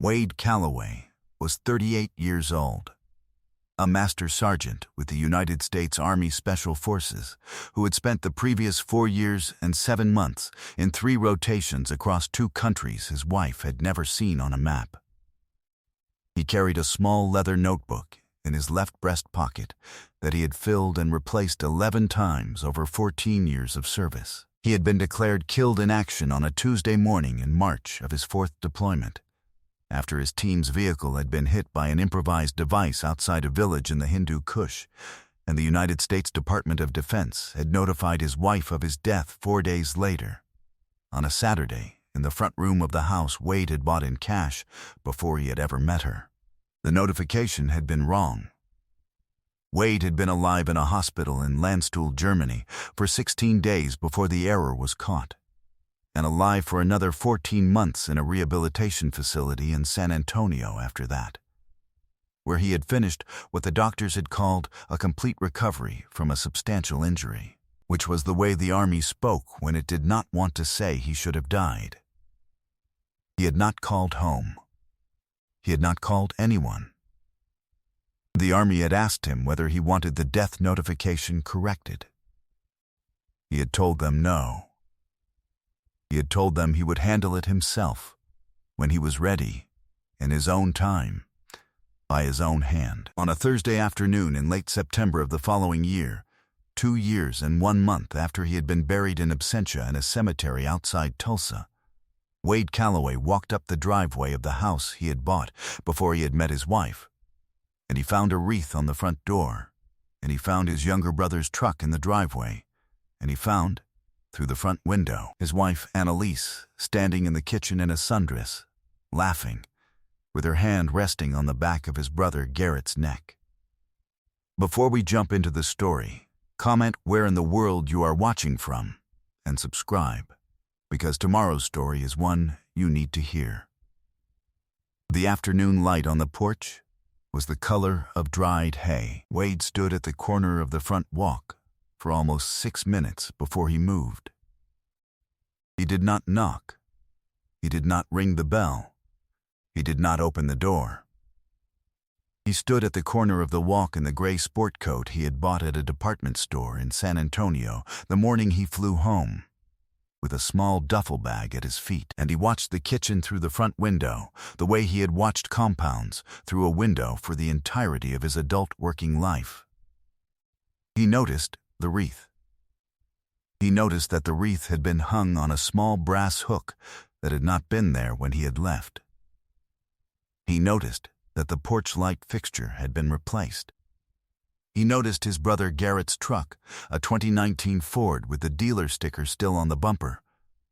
Wade Calloway was 38 years old, a master sergeant with the United States Army Special Forces who had spent the previous 4 years and 7 months in 3 rotations across 2 countries his wife had never seen on a map. He carried a small leather notebook in his left breast pocket that he had filled and replaced 11 times over 14 years of service. He had been declared killed in action on a Tuesday morning in March of his 4th deployment, after his team's vehicle had been hit by an improvised device outside a village in the Hindu Kush, and the United States Department of Defense had notified his wife of his death 4 days later. On a Saturday, in the front room of the house Wade had bought in cash before he had ever met her. The notification had been wrong. Wade had been alive in a hospital in Landstuhl, Germany, for 16 days before the error was caught, and alive for another 14 months in a rehabilitation facility in San Antonio after that, where he had finished what the doctors had called a complete recovery from a substantial injury, which was the way the Army spoke when it did not want to say he should have died. He had not called home. He had not called anyone. The Army had asked him whether he wanted the death notification corrected. He had told them no. He had told them he would handle it himself, when he was ready, in his own time, by his own hand. On a Thursday afternoon in late September of the following year, 2 years and 1 month after he had been buried in absentia in a cemetery outside Tulsa, Wade Calloway walked up the driveway of the house he had bought before he had met his wife, and he found a wreath on the front door, and he found his younger brother's truck in the driveway, and he found, through the front window, his wife Annalise standing in the kitchen in a sundress, laughing, with her hand resting on the back of his brother Garrett's neck. Before we jump into the story, comment where in the world you are watching from, and subscribe, because tomorrow's story is one you need to hear. The afternoon light on the porch was the color of dried hay. Wade stood at the corner of the front walk for almost 6 minutes before he moved. He did not knock. He did not ring the bell. He did not open the door. He stood at the corner of the walk in the gray sport coat he had bought at a department store in San Antonio the morning he flew home, with a small duffel bag at his feet, and he watched the kitchen through the front window the way he had watched compounds through a window for the entirety of his adult working life. He noticed the wreath. He noticed that the wreath had been hung on a small brass hook that had not been there when he had left. He noticed that the porch light fixture had been replaced. He noticed his brother Garrett's truck, a 2019 Ford with the dealer sticker still on the bumper,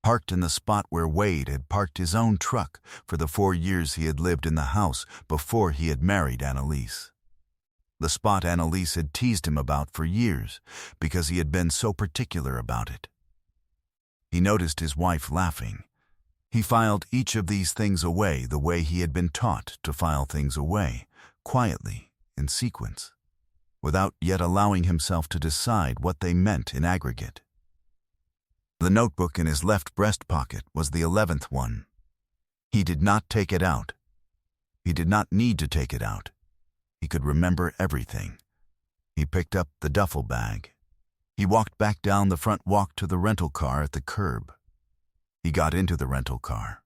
parked in the spot where Wade had parked his own truck for the 4 years he had lived in the house before he had married Annalise. The spot Annalise had teased him about for years because he had been so particular about it. He noticed his wife laughing. He filed each of these things away the way he had been taught to file things away, quietly, in sequence, without yet allowing himself to decide what they meant in aggregate. The notebook in his left breast pocket was the 11th one. He did not take it out. He did not need to take it out. He could remember everything. He picked up the duffel bag. He walked back down the front walk to the rental car at the curb. He got into the rental car.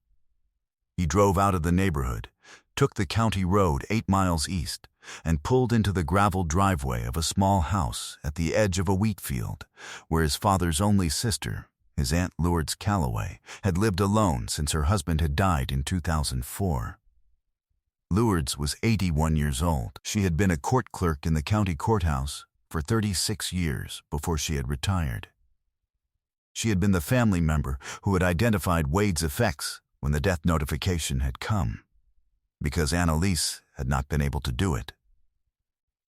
He drove out of the neighborhood, took the county road 8 miles east, and pulled into the gravel driveway of a small house at the edge of a wheat field, where his father's only sister, his Aunt Lourdes Calloway, had lived alone since her husband had died in 2004. Lourdes was 81 years old. She had been a court clerk in the county courthouse for 36 years before she had retired. She had been the family member who had identified Wade's effects when the death notification had come, because Annalise had not been able to do it.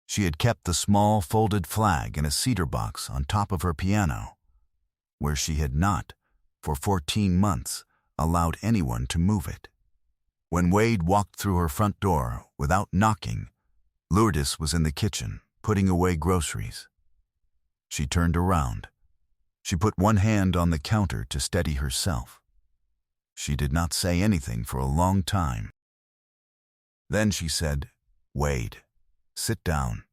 She had kept the small folded flag in a cedar box on top of her piano, where she had not, for 14 months, allowed anyone to move it. When Wade walked through her front door without knocking, Lourdes was in the kitchen, putting away groceries. She turned around. She put one hand on the counter to steady herself. She did not say anything for a long time. Then she said, "Wade, sit down.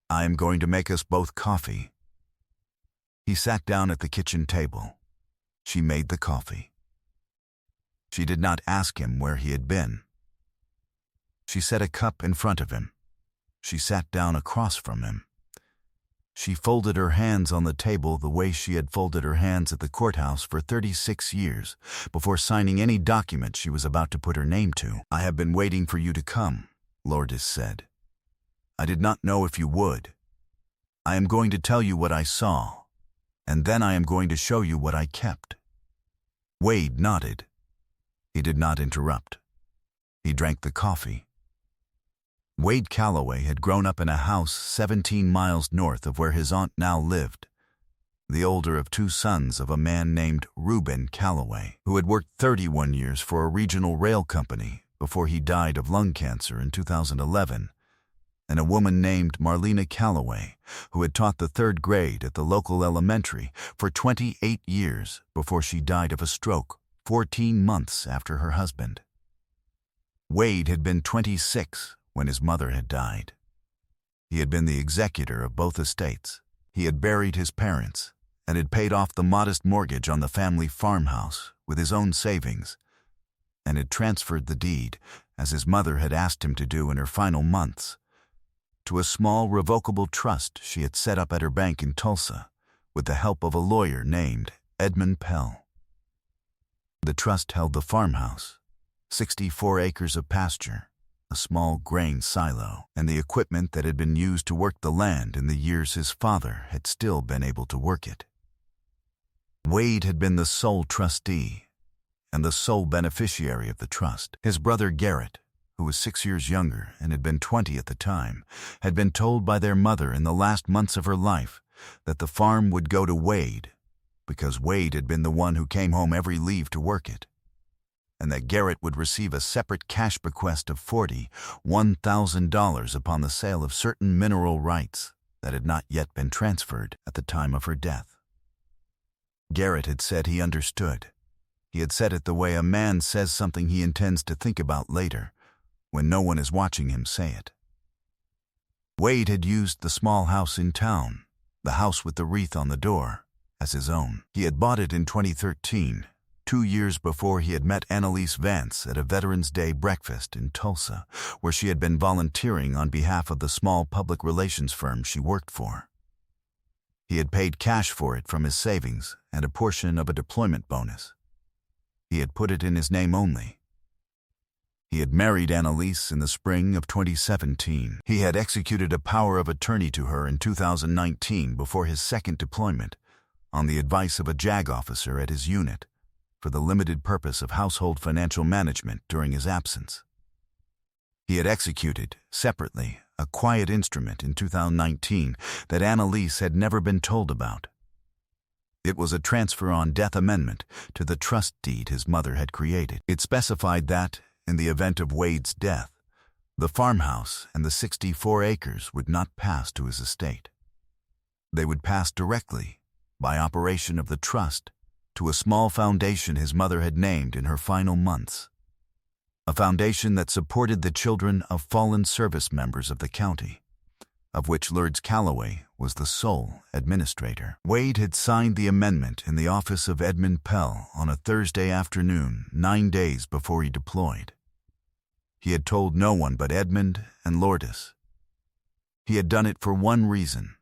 I am going to make us both coffee." He sat down at the kitchen table. She made the coffee. She did not ask him where he had been. She set a cup in front of him. She sat down across from him. She folded her hands on the table the way she had folded her hands at the courthouse for 36 years before signing any document she was about to put her name to. "I have been waiting for you to come," Lourdes said. "I did not know if you would. I am going to tell you what I saw, and then I am going to show you what I kept." Wade nodded. He did not interrupt. He drank the coffee. Wade Calloway had grown up in a house 17 miles north of where his aunt now lived, the older of two sons of a man named Reuben Calloway, who had worked 31 years for a regional rail company before he died of lung cancer in 2011, and a woman named Marlena Calloway, who had taught the 3rd grade at the local elementary for 28 years before she died of a stroke 14 months after her husband. Wade had been 26 when his mother had died. He had been the executor of both estates. He had buried his parents and had paid off the modest mortgage on the family farmhouse with his own savings, and had transferred the deed, as his mother had asked him to do in her final months, to a small revocable trust she had set up at her bank in Tulsa with the help of a lawyer named Edmund Pell. The trust held the farmhouse, 64 acres of pasture, a small grain silo, and the equipment that had been used to work the land in the years his father had still been able to work it. Wade had been the sole trustee and the sole beneficiary of the trust. His brother Garrett, who was 6 years younger and had been 20 at the time, had been told by their mother in the last months of her life that the farm would go to Wade because Wade had been the one who came home every leave to work it, and that Garrett would receive a separate cash bequest of $41,000 upon the sale of certain mineral rights that had not yet been transferred at the time of her death. Garrett had said he understood. He had said it the way a man says something he intends to think about later, when no one is watching him say it. Wade had used the small house in town, the house with the wreath on the door, as his own. He had bought it in 2013, 2 years before he had met Annalise Vance at a Veterans Day breakfast in Tulsa, where she had been volunteering on behalf of the small public relations firm she worked for. He had paid cash for it from his savings and a portion of a deployment bonus. He had put it in his name only. He had married Annalise in the spring of 2017. He had executed a power of attorney to her in 2019 before his second deployment, on the advice of a JAG officer at his unit, for the limited purpose of household financial management during his absence. He had executed, separately, a quiet instrument in 2019 that Annalise had never been told about. It was a transfer on death amendment to the trust deed his mother had created. It specified that, in the event of Wade's death, the farmhouse and the 64 acres would not pass to his estate. They would pass directly, by operation of the trust, to a small foundation his mother had named in her final months, a foundation that supported the children of fallen service members of the county, of which Lourdes Calloway was the sole administrator. Wade had signed the amendment in the office of Edmund Pell on a Thursday afternoon 9 days before he deployed. He had told no one but Edmund and Lourdes. He had done it for one reason.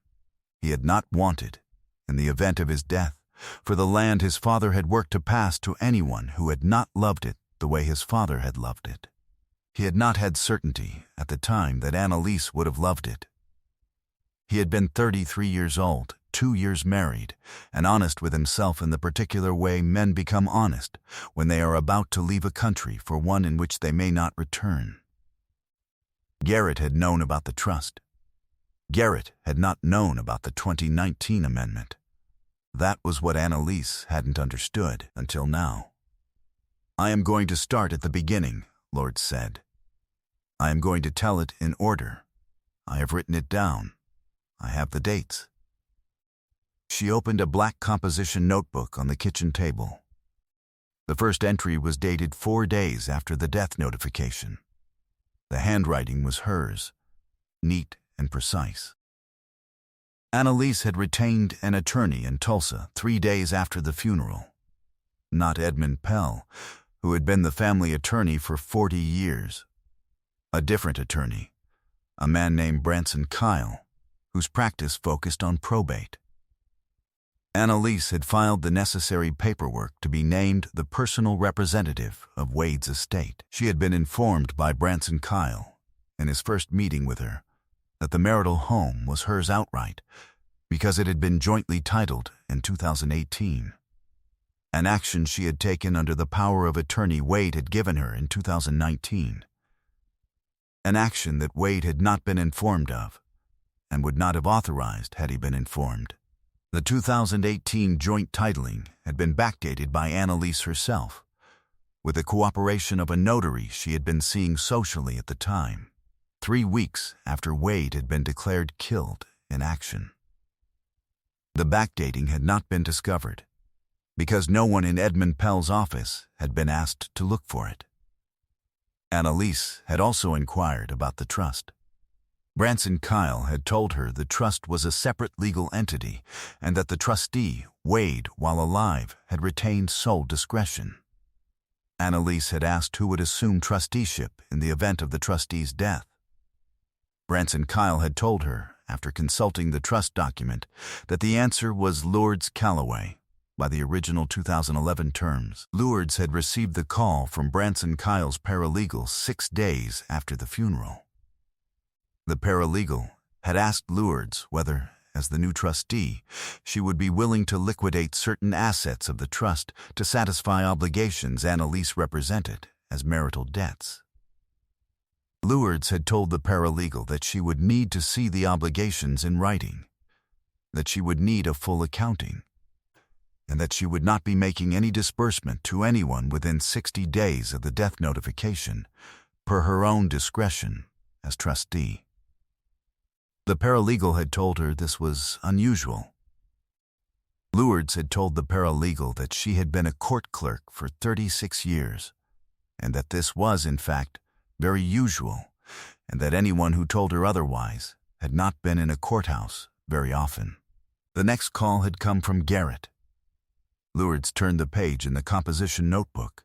He had not wanted, in the event of his death, for the land his father had worked to pass to anyone who had not loved it the way his father had loved it. He had not had certainty at the time that Annalise would have loved it. He had been 33 years old, 2 years married, and honest with himself in the particular way men become honest when they are about to leave a country for one in which they may not return. Garrett had known about the trust. Garrett had not known about the 2019 amendment. That was what Annalise hadn't understood until now. "I am going to start at the beginning," Lourdes said. "I am going to tell it in order. I have written it down. I have the dates." She opened a black composition notebook on the kitchen table. The first entry was dated 4 days after the death notification. The handwriting was hers, neat and precise. Annalise had retained an attorney in Tulsa 3 days after the funeral. Not Edmund Pell, who had been the family attorney for 40 years. A different attorney, a man named Branson Kyle, whose practice focused on probate. Annalise had filed the necessary paperwork to be named the personal representative of Wade's estate. She had been informed by Branson Kyle, in his first meeting with her, that the marital home was hers outright because it had been jointly titled in 2018, an action she had taken under the power of attorney Wade had given her in 2019, an action that Wade had not been informed of and would not have authorized had he been informed. The 2018 joint titling had been backdated by Annalise herself, with the cooperation of a notary she had been seeing socially at the time, 3 weeks after Wade had been declared killed in action. The backdating had not been discovered, because no one in Edmund Pell's office had been asked to look for it. Annalise had also inquired about the trust. Branson Kyle had told her the trust was a separate legal entity and that the trustee, Wade, while alive, had retained sole discretion. Annalise had asked who would assume trusteeship in the event of the trustee's death. Branson Kyle had told her, after consulting the trust document, that the answer was Lourdes Calloway, by the original 2011 terms. Lourdes had received the call from Branson Kyle's paralegal 6 days after the funeral. The paralegal had asked Lourdes whether, as the new trustee, she would be willing to liquidate certain assets of the trust to satisfy obligations Annalise represented as marital debts. Lourdes had told the paralegal that she would need to see the obligations in writing, that she would need a full accounting, and that she would not be making any disbursement to anyone within 60 days of the death notification, per her own discretion as trustee. The paralegal had told her this was unusual. Lourdes had told the paralegal that she had been a court clerk for 36 years, and that this was, in fact, very usual, and that anyone who told her otherwise had not been in a courthouse very often. The next call had come from Garrett. Lourdes turned the page in the composition notebook.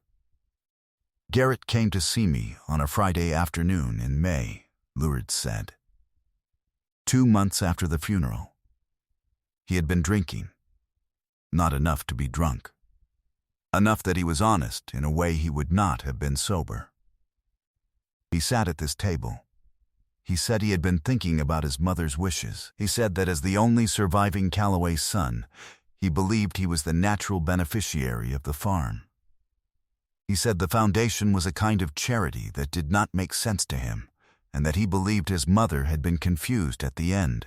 Garrett came to see me on a Friday afternoon in May, Lourdes said. 2 months after the funeral. He had been drinking. Not enough to be drunk. Enough that he was honest in a way he would not have been sober. He sat at this table. He said he had been thinking about his mother's wishes. He said that as the only surviving Calloway son, he believed he was the natural beneficiary of the farm. He said the foundation was a kind of charity that did not make sense to him, and that he believed his mother had been confused at the end.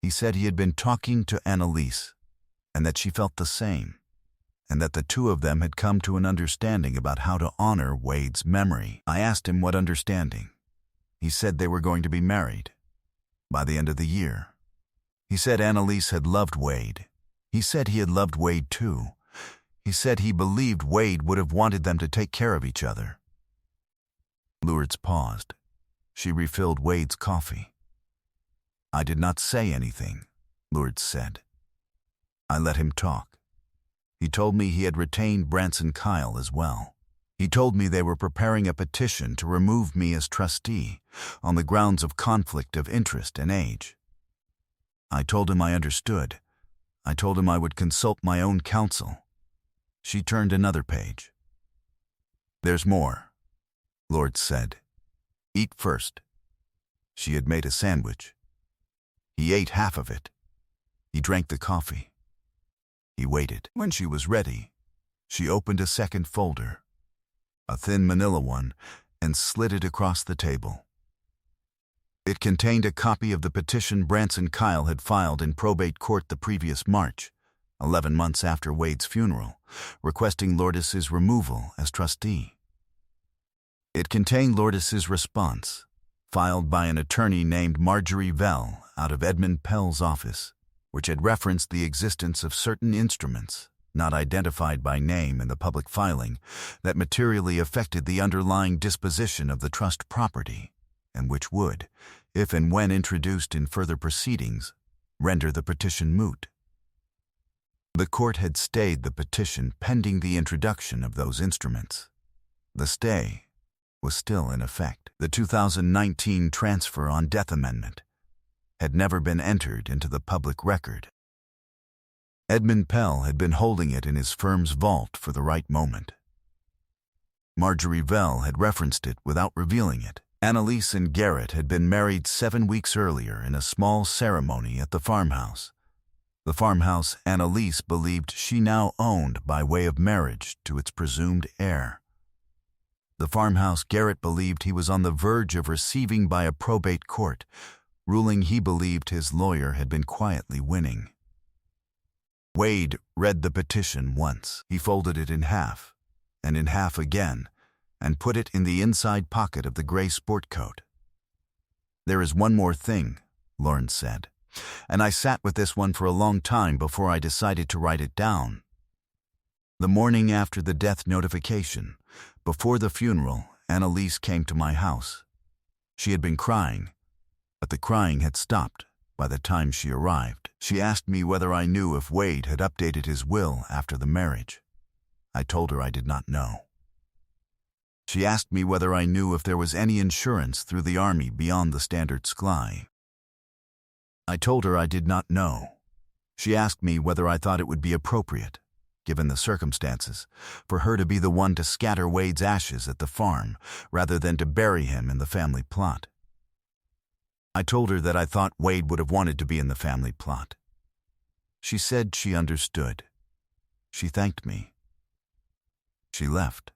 He said he had been talking to Annalise, and that she felt the same, and that the two of them had come to an understanding about how to honor Wade's memory. I asked him what understanding. He said they were going to be married by the end of the year. He said Annalise had loved Wade. He said he had loved Wade too. He said he believed Wade would have wanted them to take care of each other. Lourdes paused. She refilled Wade's coffee. I did not say anything, Lourdes said. I let him talk. He told me he had retained Branson Kyle as well. He told me they were preparing a petition to remove me as trustee on the grounds of conflict of interest and age. I told him I understood. I told him I would consult my own counsel. She turned another page. There's more, Lourdes said. Eat first. She had made a sandwich. He ate half of it. He drank the coffee. He waited. When she was ready, she opened a second folder, a thin manila one, and slid it across the table. It contained a copy of the petition Branson Kyle had filed in probate court the previous March, 11 months after Wade's funeral, requesting Lourdes's removal as trustee. It contained Lourdes's response, filed by an attorney named Marjorie Vell out of Edmund Pell's office, which had referenced the existence of certain instruments not identified by name in the public filing, that materially affected the underlying disposition of the trust property, and which would, if and when introduced in further proceedings, render the petition moot. The court had stayed the petition pending the introduction of those instruments. The stay was still in effect. The 2019 Transfer on Death Amendment had never been entered into the public record. Edmund Pell had been holding it in his firm's vault for the right moment. Marjorie Vell had referenced it without revealing it. Annalise and Garrett had been married 7 weeks earlier in a small ceremony at the farmhouse. The farmhouse Annalise believed she now owned by way of marriage to its presumed heir. The farmhouse Garrett believed he was on the verge of receiving by a probate court, ruling he believed his lawyer had been quietly winning. Wade read the petition once. He folded it in half, and in half again, and put it in the inside pocket of the gray sport coat. "There is one more thing," Lawrence said, "and I sat with this one for a long time before I decided to write it down." The morning after the death notification, before the funeral, Annalise came to my house. She had been crying, but the crying had stopped by the time she arrived. She asked me whether I knew if Wade had updated his will after the marriage. I told her I did not know. She asked me whether I knew if there was any insurance through the Army beyond the standard SCLI. I told her I did not know. She asked me whether I thought it would be appropriate, given the circumstances, for her to be the one to scatter Wade's ashes at the farm rather than to bury him in the family plot. I told her that I thought Wade would have wanted to be in the family plot. She said she understood. She thanked me. She left.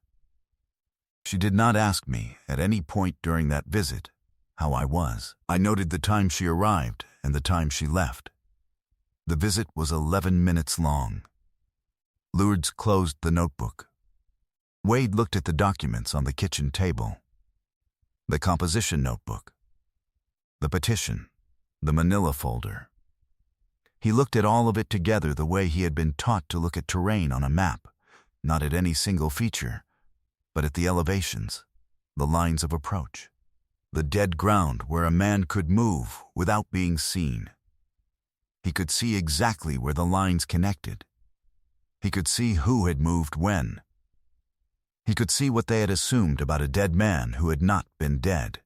She did not ask me, at any point during that visit, how I was. I noted the time she arrived and the time she left. The visit was 11 minutes long. Lourdes closed the notebook. Wade looked at the documents on the kitchen table. The composition notebook, the petition, the manila folder. He looked at all of it together the way he had been taught to look at terrain on a map, not at any single feature, but at the elevations, the lines of approach, the dead ground where a man could move without being seen. He could see exactly where the lines connected. He could see who had moved when. He could see what they had assumed about a dead man who had not been dead.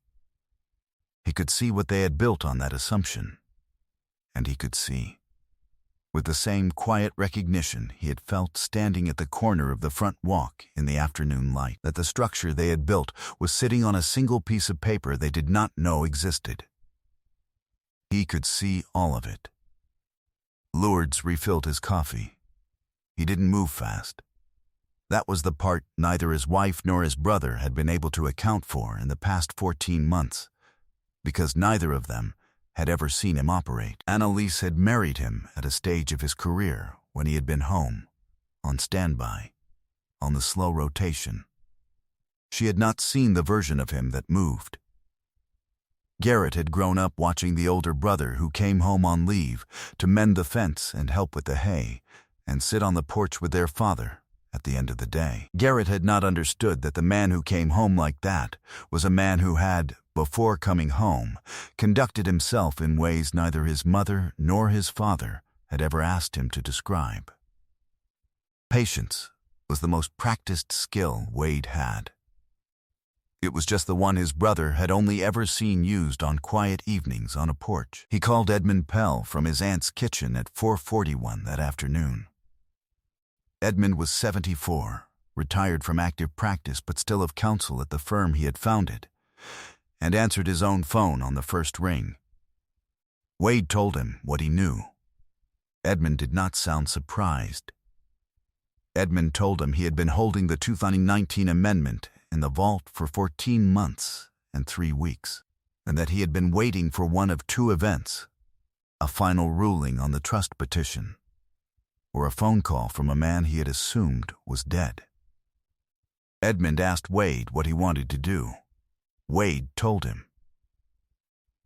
He could see what they had built on that assumption. And he could see, with the same quiet recognition he had felt standing at the corner of the front walk in the afternoon light, that the structure they had built was sitting on a single piece of paper they did not know existed. He could see all of it. Lourdes refilled his coffee. He didn't move fast. That was the part neither his wife nor his brother had been able to account for in the past 14 months, because neither of them had ever seen him operate. Annalise had married him at a stage of his career when he had been home, on standby, on the slow rotation. She had not seen the version of him that moved. Garrett had grown up watching the older brother who came home on leave to mend the fence and help with the hay and sit on the porch with their father at the end of the day. Garrett had not understood that the man who came home like that was a man who had, before coming home, conducted himself in ways neither his mother nor his father had ever asked him to describe. Patience was the most practiced skill Wade had. It was just the one his brother had only ever seen used on quiet evenings on a porch. He called Edmund Pell from his aunt's kitchen at 4:41 that afternoon. Edmund was 74, retired from active practice but still of counsel at the firm he had founded, and answered his own phone on the first ring. Wade told him what he knew. Edmund did not sound surprised. Edmund told him he had been holding the 2019 amendment in the vault for 14 months and 3 weeks, and that he had been waiting for one of two events: a final ruling on the trust petition, or a phone call from a man he had assumed was dead. Edmund asked Wade what he wanted to do. Wade told him.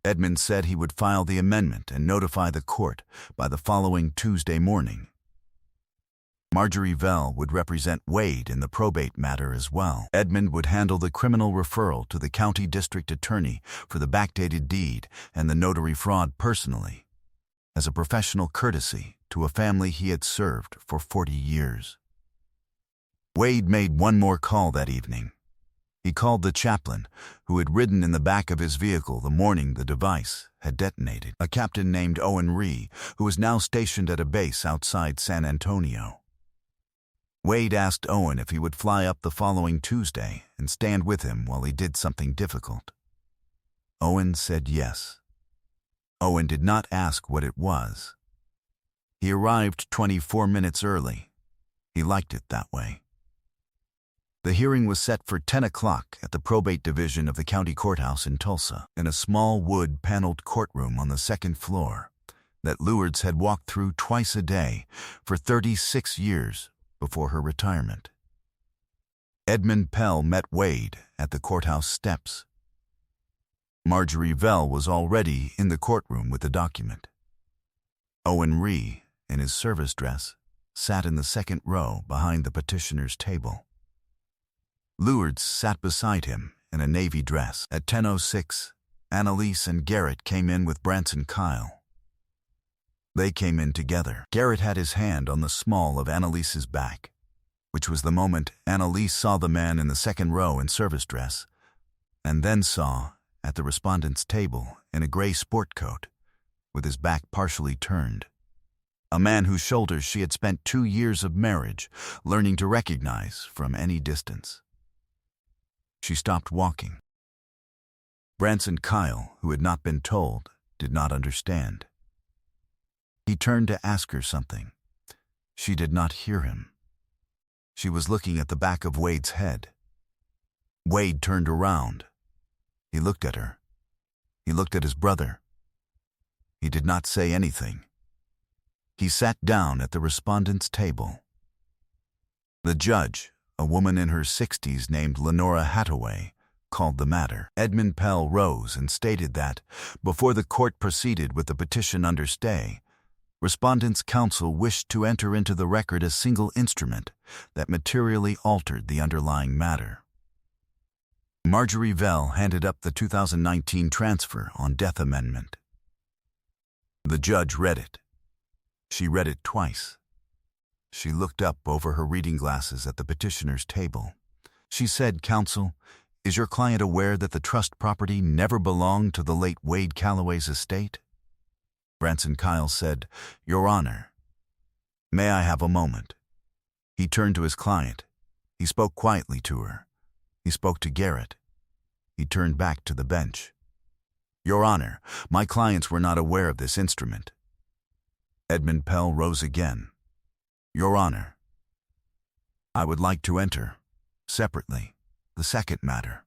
Edmund said he would file the amendment and notify the court by the following Tuesday morning. Marjorie Vell would represent Wade in the probate matter as well. Edmund would handle the criminal referral to the county district attorney for the backdated deed and the notary fraud personally, as a professional courtesy to a family he had served for 40 years. Wade made one more call that evening. He called the chaplain, who had ridden in the back of his vehicle the morning the device had detonated, a captain named Owen Ree, who was now stationed at a base outside San Antonio. Wade asked Owen if he would fly up the following Tuesday and stand with him while he did something difficult. Owen said yes. Owen did not ask what it was. He arrived 24 minutes early. He liked it that way. The hearing was set for 10 o'clock at the probate division of the county courthouse in Tulsa, in a small wood-paneled courtroom on the second floor that Lourdes had walked through twice a day for 36 years before her retirement. Edmund Pell met Wade at the courthouse steps. Marjorie Vell was already in the courtroom with the document. Owen Ree, in his service dress, sat in the second row behind the petitioner's table. Lourdes sat beside him in a navy dress. At 10:06, Annalise and Garrett came in with Branson Kyle. They came in together. Garrett had his hand on the small of Annalise's back, which was the moment Annalise saw the man in the second row in service dress, and then saw, at the respondent's table, in a gray sport coat, with his back partially turned, a man whose shoulders she had spent 2 years of marriage learning to recognize from any distance. She stopped walking. Branson Kyle, who had not been told, did not understand. He turned to ask her something. She did not hear him. She was looking at the back of Wade's head. Wade turned around. He looked at her. He looked at his brother. He did not say anything. He sat down at the respondent's table. The judge, a woman in her 60s named Lenora Hathaway, called the matter. Edmund Pell rose and stated that, before the court proceeded with the petition under stay, respondent's counsel wished to enter into the record a single instrument that materially altered the underlying matter. Marjorie Vell handed up the 2019 transfer on death amendment. The judge read it. She read it twice. She looked up over her reading glasses at the petitioner's table. She said, "Counsel, is your client aware that the trust property never belonged to the late Wade Calloway's estate?" Branson Kyle said, "Your Honor, may I have a moment?" He turned to his client. He spoke quietly to her. He spoke to Garrett. He turned back to the bench. "Your Honor, my clients were not aware of this instrument." Edmund Pell rose again. "Your Honor, I would like to enter, separately, the second matter,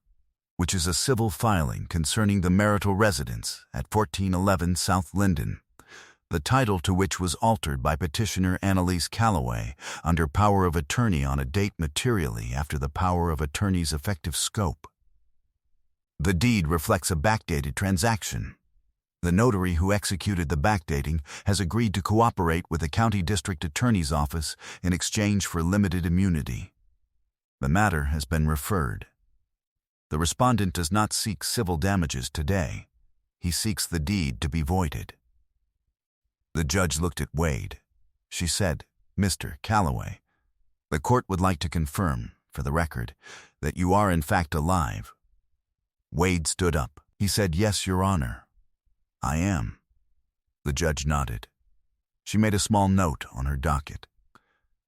which is a civil filing concerning the marital residence at 1411 South Linden, the title to which was altered by petitioner Annalise Calloway under power of attorney on a date materially after the power of attorney's effective scope. The deed reflects a backdated transaction. The notary who executed the backdating has agreed to cooperate with the county district attorney's office in exchange for limited immunity. The matter has been referred. The respondent does not seek civil damages today. He seeks the deed to be voided." The judge looked at Wade. She said, "Mr. Calloway, the court would like to confirm, for the record, that you are in fact alive." Wade stood up. He said, "Yes, Your Honor, I am." The judge nodded. She made a small note on her docket.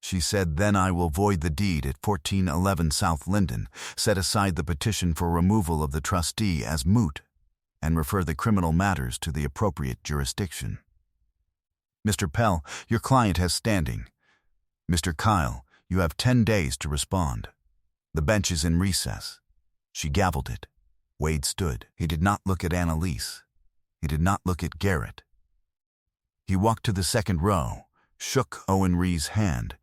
She said, "Then I will void the deed at 1411 South Linden, set aside the petition for removal of the trustee as moot, and refer the criminal matters to the appropriate jurisdiction." "Mr. Pell, your client has standing. Mr. Kyle, you have 10 days to respond. The bench is in recess." She gavelled it. Wade stood. He did not look at Annalise. He did not look at Garrett. He walked to the second row, shook Owen Ree's hand,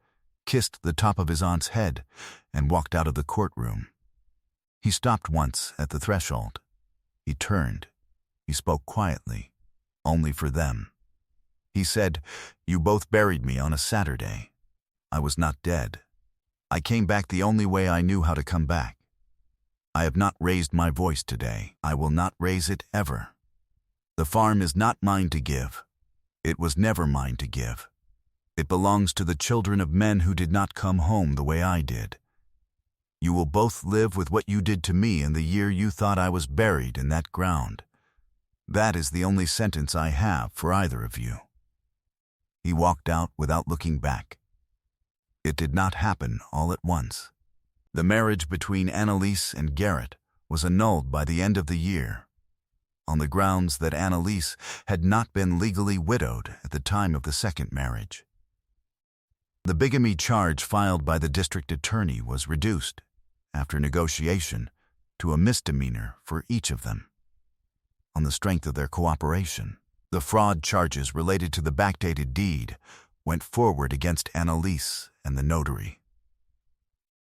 kissed the top of his aunt's head, and walked out of the courtroom. He stopped once at the threshold. He turned. He spoke quietly, only for them. He said, "You both buried me on a Saturday. I was not dead. I came back the only way I knew how to come back. I have not raised my voice today. I will not raise it ever. The farm is not mine to give. It was never mine to give. It belongs to the children of men who did not come home the way I did. You will both live with what you did to me in the year you thought I was buried in that ground. That is the only sentence I have for either of you." He walked out without looking back. It did not happen all at once. The marriage between Annalise and Garrett was annulled by the end of the year, on the grounds that Annalise had not been legally widowed at the time of the second marriage. The bigamy charge filed by the district attorney was reduced, after negotiation, to a misdemeanor for each of them, on the strength of their cooperation. The fraud charges related to the backdated deed went forward against Annalise and the notary.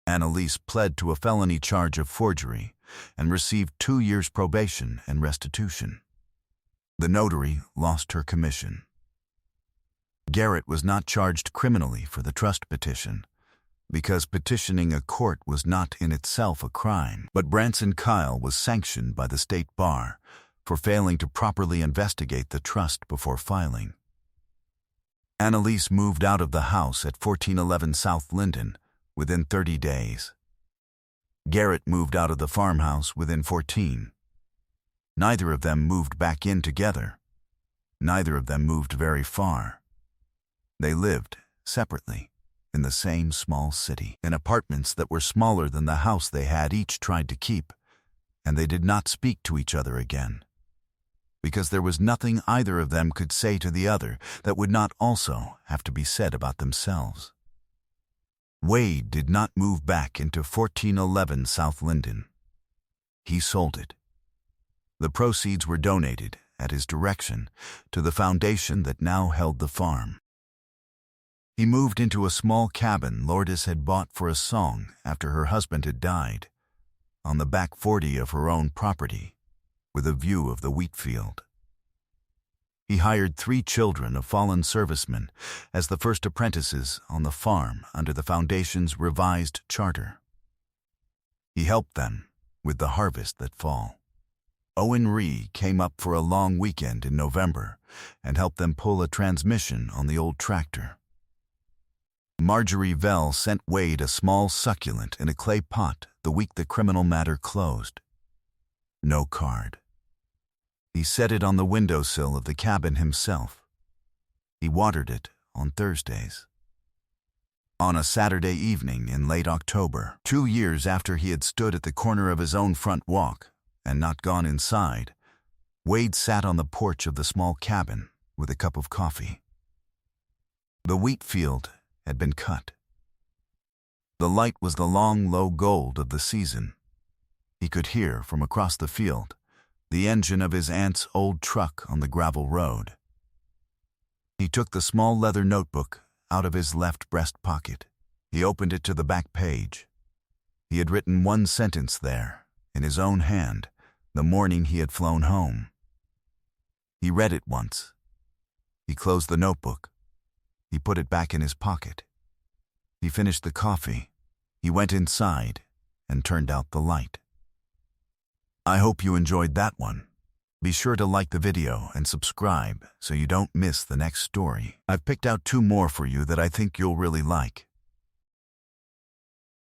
Annalise pled to a felony charge of forgery and received 2 years probation and restitution. The notary lost her commission. Garrett was not charged criminally for the trust petition, because petitioning a court was not in itself a crime, but Branson Kyle was sanctioned by the state bar for failing to properly investigate the trust before filing. Annalise moved out of the house at 1411 South Linden within 30 days. Garrett moved out of the farmhouse within 14. Neither of them moved back in together. Neither of them moved very far. They lived separately in the same small city, in apartments that were smaller than the house they had each tried to keep, and they did not speak to each other again, because there was nothing either of them could say to the other that would not also have to be said about themselves. Wade did not move back into 1411 South Linden. He sold it. The proceeds were donated, at his direction, to the foundation that now held the farm. He moved into a small cabin Lourdes had bought for a song after her husband had died, on the back 40 of her own property, with a view of the wheat field. He hired 3 children of fallen servicemen as the first apprentices on the farm under the foundation's revised charter. He helped them with the harvest that fall. Owen Ree came up for a long weekend in November and helped them pull a transmission on the old tractor. Marjorie Vell sent Wade a small succulent in a clay pot the week the criminal matter closed. No card. He set it on the windowsill of the cabin himself. He watered it on Thursdays. On a Saturday evening in late October, 2 years after he had stood at the corner of his own front walk and not gone inside, Wade sat on the porch of the small cabin with a cup of coffee. The wheat field had been cut. The light was the long, low gold of the season. He could hear from across the field the engine of his aunt's old truck on the gravel road. He took the small leather notebook out of his left breast pocket. He opened it to the back page. He had written 1 sentence there, in his own hand, the morning he had flown home. He read it once. He closed the notebook. He put it back in his pocket. He finished the coffee. He went inside and turned out the light. I hope you enjoyed that one. Be sure to like the video and subscribe so you don't miss the next story. I've picked out 2 more for you that I think you'll really like.